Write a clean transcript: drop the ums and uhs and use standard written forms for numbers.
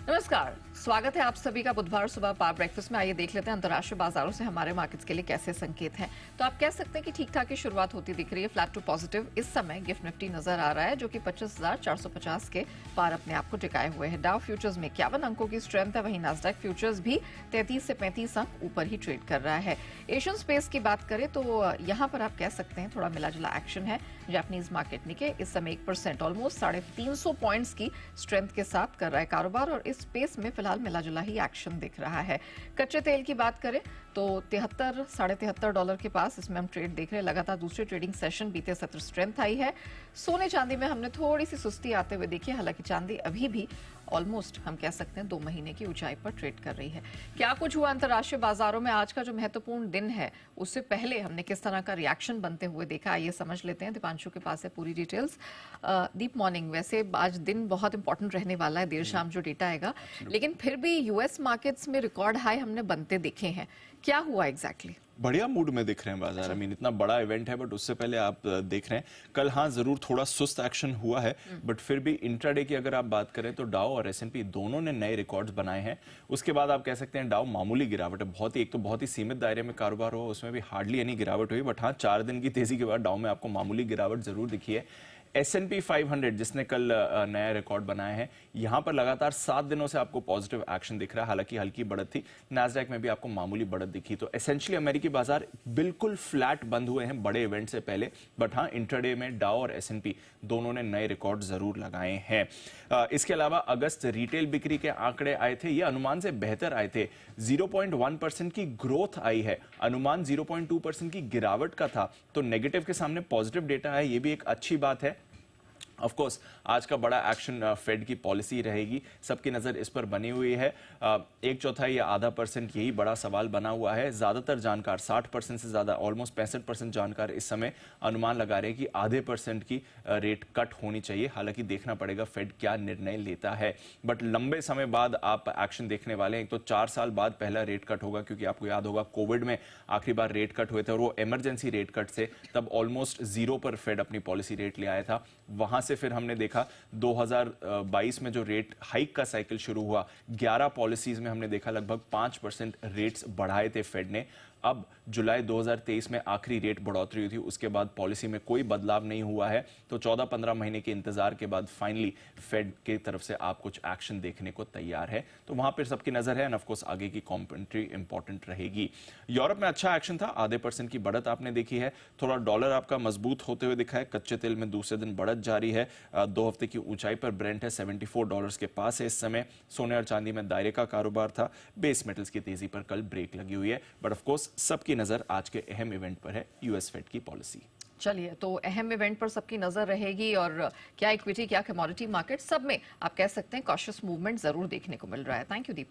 नमस्कार, स्वागत है आप सभी का बुधवार सुबह पावर ब्रेकफास्ट में। आइए देख लेते हैं अंतर्राष्ट्रीय बाजारों से हमारे मार्केट्स के लिए कैसे संकेत हैं। तो आप कह सकते हैं कि ठीक ठाक की शुरुआत होती दिख रही है, फ्लैट टू पॉजिटिव। इस समय गिफ्ट निफ्टी नजर आ रहा है जो कि 25,450 के पार अपने आप को टिकाए हुए है। डाउ फ्यूचर्स में 51 अंकों की स्ट्रेंथ है, वहीं नास्डैक फ्यूचर्स भी 33 से 35 अंक ऊपर ही ट्रेड कर रहा है। एशियन स्पेस की बात करें तो यहाँ पर आप कह सकते हैं थोड़ा मिला जुला एक्शन है। जापानीज मार्केट निके इस समय 1% ऑलमोस्ट 350 पॉइंट्स की स्ट्रेंथ के साथ कर रहा है कारोबार, और इस स्पेस में फिलहाल मिला जुला ही एक्शन दिख रहा है। कच्चे तेल की बात करें तो 73 साढ़े $73 के पास इसमें हम ट्रेड देख रहे हैं। लगातार दूसरे ट्रेडिंग सेशन बीते सत्र स्ट्रेंथ आई है। सोने चांदी में हमने थोड़ी सी सुस्ती आते हुए देखी है, हालांकि चांदी अभी भी ऑलमोस्ट हम कह सकते हैं 2 महीने की ऊंचाई पर ट्रेड कर रही है। क्या कुछ हुआ अंतर्राष्ट्रीय बाजारों में आज का जो महत्वपूर्ण दिन है, उससे पहले हमने किस तरह का रिएक्शन बनते हुए देखा, आइए समझ लेते हैं। दीपांशु के पास है पूरी डिटेल्स। दीप मॉर्निंग, वैसे आज दिन बहुत इंपॉर्टेंट रहने वाला है, देर शाम जो डेटा आएगा, लेकिन फिर भी यूएस मार्केट्स में रिकॉर्ड हाई हमने बनते देखे हैं। क्या हुआ एग्जैक्टली? बढ़िया मूड में दिख रहे हैं बाजार। आई मीन इतना बड़ा इवेंट है, बट उससे पहले आप देख रहे हैं कल हाँ जरूर थोड़ा सुस्त एक्शन हुआ है, बट फिर भी इंट्राडे की अगर आप बात करें तो डाउ और एसएनपी दोनों ने नए रिकॉर्ड्स बनाए हैं। उसके बाद आप कह सकते हैं डाउ मामूली गिरावट है, बहुत ही सीमित दायरे में कारोबार हुआ, उसमें भी हार्डली एनी गिरावट हुई, बट हाँ 4 दिन की तेजी के बाद डाउ में आपको मामूली गिरावट जरूर दिखी है। S&P 500 जिसने कल नया रिकॉर्ड बनाया है, यहां पर लगातार 7 दिनों से आपको पॉजिटिव एक्शन दिख रहा है, हालांकि हल्की बढ़त थी। नास्डैक में भी आपको मामूली बढ़त दिखी। तो एसेंशियली अमेरिकी बाजार बिल्कुल फ्लैट बंद हुए हैं बड़े इवेंट से पहले, बट हाँ इंट्राडे में डाउ और S&P दोनों ने नए रिकॉर्ड जरूर लगाए हैं। इसके अलावा अगस्त रिटेल बिक्री के आंकड़े आए थे, ये अनुमान से बेहतर आए थे। 0.1% की ग्रोथ आई है, अनुमान 0.2% की गिरावट का था, तो नेगेटिव के सामने पॉजिटिव डेटा है, ये भी एक अच्छी बात है। ऑफ कोर्स आज का बड़ा एक्शन फेड की पॉलिसी रहेगी, सबकी नजर इस पर बनी हुई है। 1/4 या आधा % यही बड़ा सवाल बना हुआ है। ज्यादातर जानकार 60% से ज्यादा ऑलमोस्ट 65% जानकार इस समय अनुमान लगा रहे हैं कि आधे % की रेट कट होनी चाहिए। हालांकि देखना पड़ेगा फेड क्या निर्णय लेता है, बट लंबे समय बाद आप एक्शन देखने वाले हैं। तो 4 साल बाद पहला रेट कट होगा, क्योंकि आपको याद होगा कोविड में आखिरी बार रेट कट हुए थे और वो इमरजेंसी रेट कट से तब ऑलमोस्ट 0 पर फेड अपनी पॉलिसी रेट ले आया था। वहां से फिर हमने देखा 2022 में जो रेट हाइक का साइकिल शुरू हुआ, 11 पॉलिसीज में हमने देखा लगभग 5% रेट्स बढ़ाए थे फेड ने। अब जुलाई 2023 में आखिरी रेट बढ़ोतरी हुई थी, उसके बाद पॉलिसी में कोई बदलाव नहीं हुआ है। तो 14-15 महीने के इंतजार के बाद फाइनली फेड की तरफ से आप कुछ एक्शन देखने को तैयार है, तो वहां पर सबकी नजर है। एंड ऑफ कोर्स आगे की कॉमेंट्री इंपॉर्टेंट रहेगी। यूरोप में अच्छा एक्शन था, आधे % की बढ़त आपने देखी है। थोड़ा डॉलर आपका मजबूत होते हुए दिखा है। कच्चे तेल में दूसरे दिन बढ़त जारी है, 2 हफ्ते की ऊंचाई पर ब्रेंट है, $74 के पास है इस समय। सोने और चांदी में दायरे का कारोबार था। बेस मेटल्स की तेजी पर कल ब्रेक लगी हुई है, बट ऑफ कोर्स सबकी नजर आज के अहम इवेंट पर है, यूएस फेड की पॉलिसी। चलिए, तो अहम इवेंट पर सबकी नजर रहेगी, और क्या इक्विटी क्या कमोडिटी मार्केट, सब में आप कह सकते हैं कॉशियस मूवमेंट जरूर देखने को मिल रहा है। Thank you Deep.